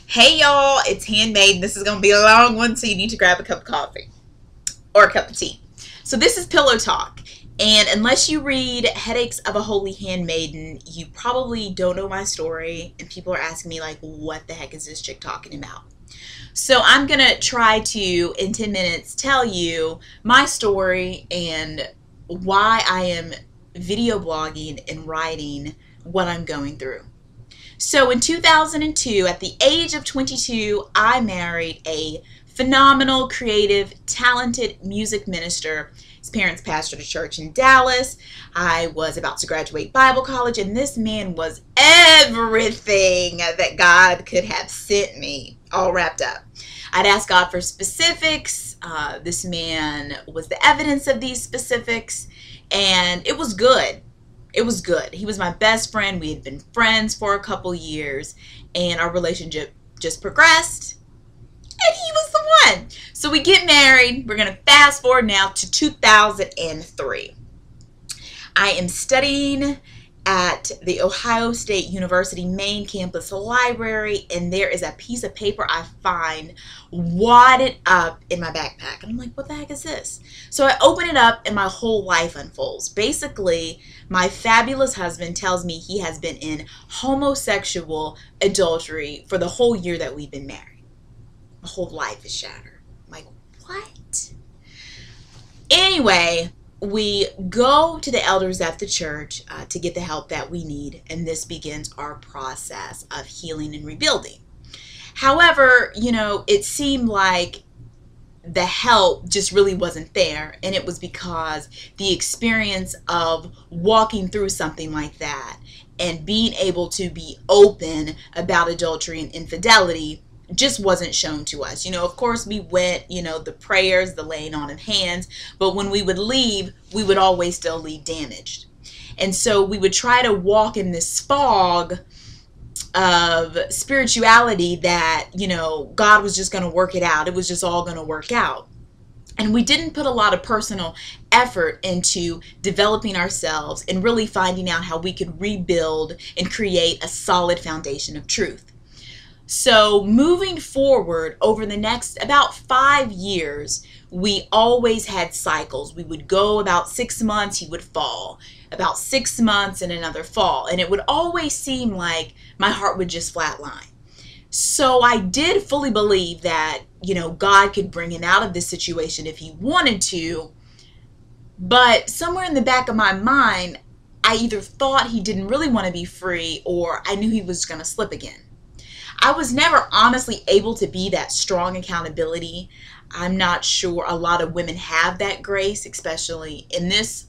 Hey y'all, it's Handmaiden. This is going to be a long one, so you need to grab a cup of coffee or a cup of tea. So this is Pillow Talk, and unless you read Headaches of a Holy Handmaiden, you probably don't know my story, and people are asking me like, what the heck is this chick talking about? So I'm going to try to, in 10 minutes, tell you my story and why I am video blogging and writing what I'm going through. So in 2002, at the age of 22, I married a phenomenal, creative, talented music minister. His parents pastored a church in Dallas. I was about to graduate Bible college, and this man was everything that God could have sent me, all wrapped up. I'd ask God for specifics. This man was the evidence of these specifics, and it was good. It was good. He was my best friend. We had been friends for a couple years, and our relationship just progressed, and he was the one. So we get married. We're going to fast forward now to 2003. I am studying at the Ohio State University main campus library, and there is a piece of paper I find wadded up in my backpack, and I'm like, what the heck is this? So I open it up, and my whole life unfolds. Basically, my fabulous husband tells me he has been in homosexual adultery for the whole year that we've been married. My whole life is shattered. I'm like, what? Anyway, we go to the elders at the church to get the help that we need, and this begins our process of healing and rebuilding. However, it seemed like the help just really wasn't there, and it was because the experience of walking through something like that and being able to be open about adultery and infidelity just wasn't shown to us. Of course we went, the prayers, the laying on of hands, but when we would leave, we would always still leave damaged. And so we would try to walk in this fog of spirituality that, God was just going to work it out. It was just all going to work out. And we didn't put a lot of personal effort into developing ourselves and really finding out how we could rebuild and create a solid foundation of truth. So moving forward over the next about 5 years, we always had cycles. We would go about 6 months, he would fall. About 6 months and another fall. And it would always seem like my heart would just flatline. So I did fully believe that, God could bring him out of this situation if he wanted to. But somewhere in the back of my mind, I either thought he didn't really want to be free, or I knew he was going to slip again. I was never honestly able to be that strong accountability. I'm not sure a lot of women have that grace, especially in this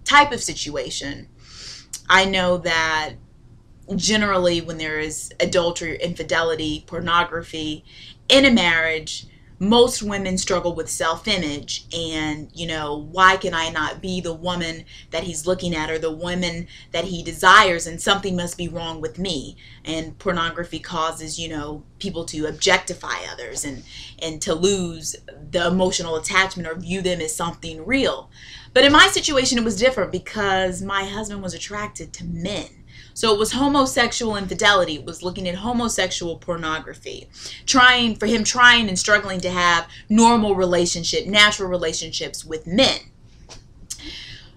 type of situation. I know that generally when there is adultery, infidelity, pornography in a marriage, most women struggle with self-image and, why can I not be the woman that he's looking at or the woman that he desires, and something must be wrong with me. And pornography causes, people to objectify others and to lose the emotional attachment or view them as something real. But in my situation, it was different because my husband was attracted to men. So it was homosexual infidelity. It was looking at homosexual pornography, trying and struggling to have normal natural relationships with men.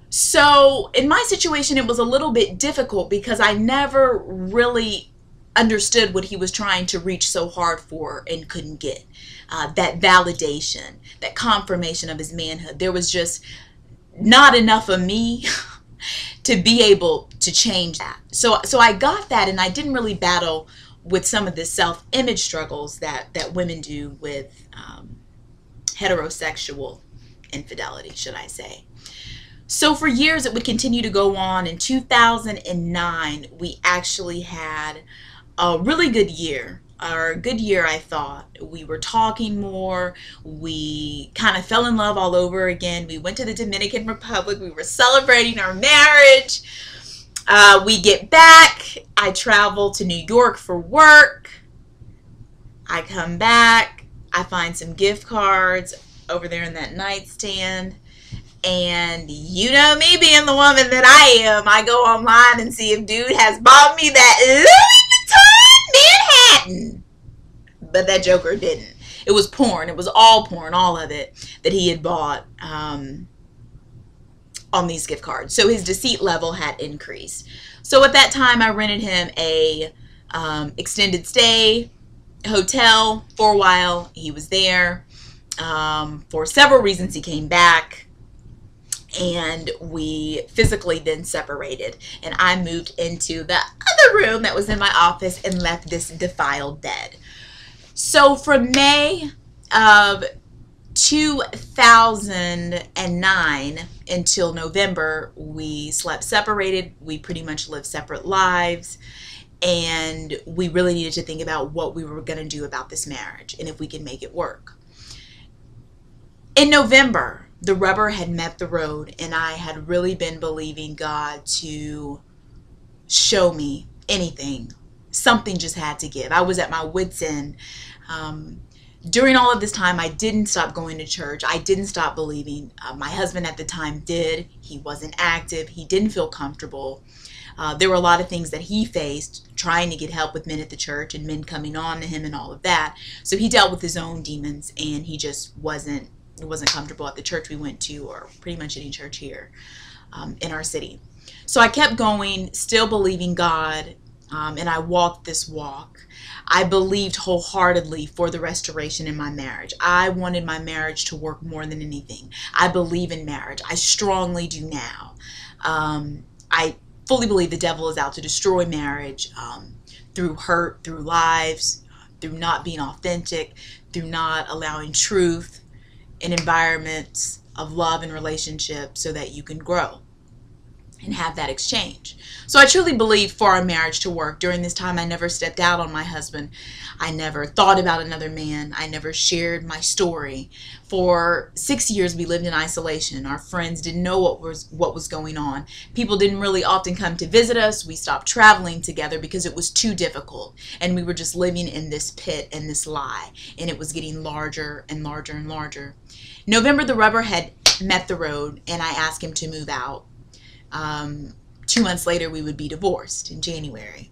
So in my situation, it was a little bit difficult because I never really understood what he was trying to reach so hard for and couldn't get. That validation, that confirmation of his manhood. There was just not enough of me to be able to change that. So I got that, and I didn't really battle with some of the self-image struggles that women do with heterosexual infidelity, should I say. So for years it would continue to go on. In 2009, we actually had a really good year. Or a good year, I thought. We were talking more. We kind of fell in love all over again. We went to the Dominican Republic. We were celebrating our marriage. We get back. I travel to New York for work. I come back. I find some gift cards over there in that nightstand. And you know me being the woman that I am, I go online and see if dude has bought me that Louis Vuitton Manhattan. but that joker didn't. It was porn. It was all porn, all of it, that he had bought on these gift cards. So his deceit level had increased. So at that time, I rented him a extended stay hotel for a while. He was there. For several reasons, he came back. And we physically then separated, and I moved into the other room that was in my office and left this defiled bed. So from May of 2009 until November, we slept separated. We pretty much lived separate lives, and we really needed to think about what we were going to do about this marriage and if we could make it work. In November, the rubber had met the road, and I had really been believing God to show me anything. Something just had to give. I was at my wit's end. During all of this time, I didn't stop going to church. I didn't stop believing. My husband at the time did. He wasn't active. He didn't feel comfortable. There were a lot of things that he faced trying to get help with men at the church and men coming on to him and all of that. So he dealt with his own demons, and he just wasn't comfortable at the church we went to, or pretty much any church here in our city. So I kept going, still believing God, and I walked this walk. I believed wholeheartedly for the restoration in my marriage. I wanted my marriage to work more than anything. I believe in marriage. I strongly do now. I fully believe the devil is out to destroy marriage through hurt, through lies, through not being authentic, through not allowing truth in environments of love and relationship so that you can grow and have that exchange. So I truly believe for our marriage to work. During this time, I never stepped out on my husband. I never thought about another man. I never shared my story. For 6 years, we lived in isolation. Our friends didn't know what was going on. People didn't really often come to visit us. We stopped traveling together because it was too difficult. And we were just living in this pit and this lie. And it was getting larger and larger and larger. November, the rubber had met the road, and I asked him to move out. 2 months later, we would be divorced in January.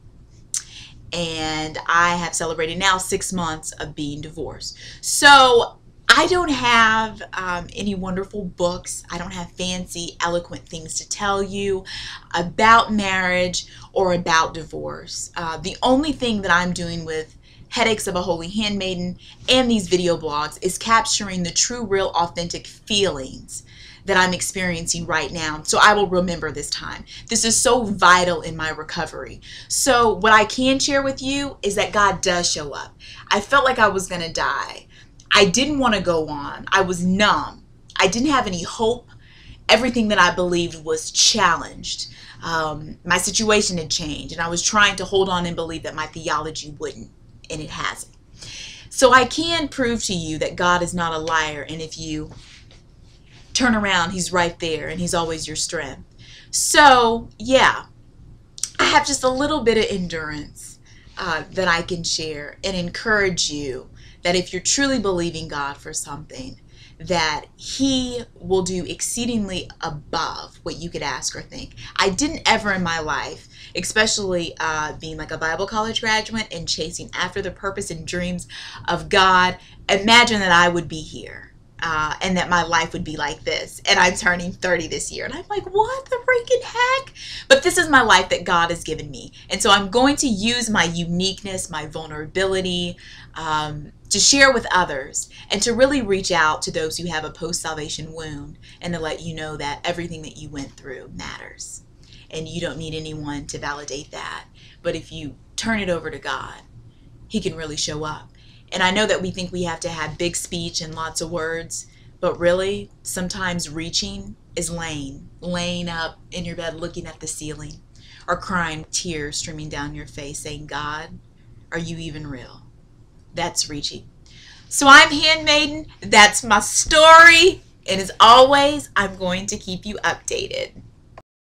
And I have celebrated now 6 months of being divorced. So I don't have any wonderful books. I don't have fancy, eloquent things to tell you about marriage or about divorce. The only thing that I'm doing with Headaches of a Holy Handmaiden and these video blogs is capturing the true, real, authentic feelings that I'm experiencing right now. So I will remember this time. This is so vital in my recovery. So what I can share with you is that God does show up. I felt like I was gonna die. I didn't want to go on. I was numb. I didn't have any hope. Everything that I believed was challenged. My situation had changed, and I was trying to hold on and believe that my theology wouldn't, and it hasn't. So I can prove to you that God is not a liar, and if you turn around, he's right there, and he's always your strength. So yeah, I have just a little bit of endurance that I can share and encourage you that if you're truly believing God for something, that he will do exceedingly above what you could ask or think. I didn't ever in my life, especially being like a Bible college graduate and chasing after the purpose and dreams of God, imagine that I would be here. And that my life would be like this. And I'm turning 30 this year. And I'm like, what the freaking heck? But this is my life that God has given me. And so I'm going to use my uniqueness, my vulnerability, to share with others and to really reach out to those who have a post-salvation wound and to let you know that everything that you went through matters. And you don't need anyone to validate that. But if you turn it over to God, he can really show up. And I know that we think we have to have big speech and lots of words, but really, sometimes reaching is laying up in your bed looking at the ceiling, or crying, tears streaming down your face, saying, God, are you even real? That's reaching. So I'm Handmaiden. That's my story. And as always, I'm going to keep you updated.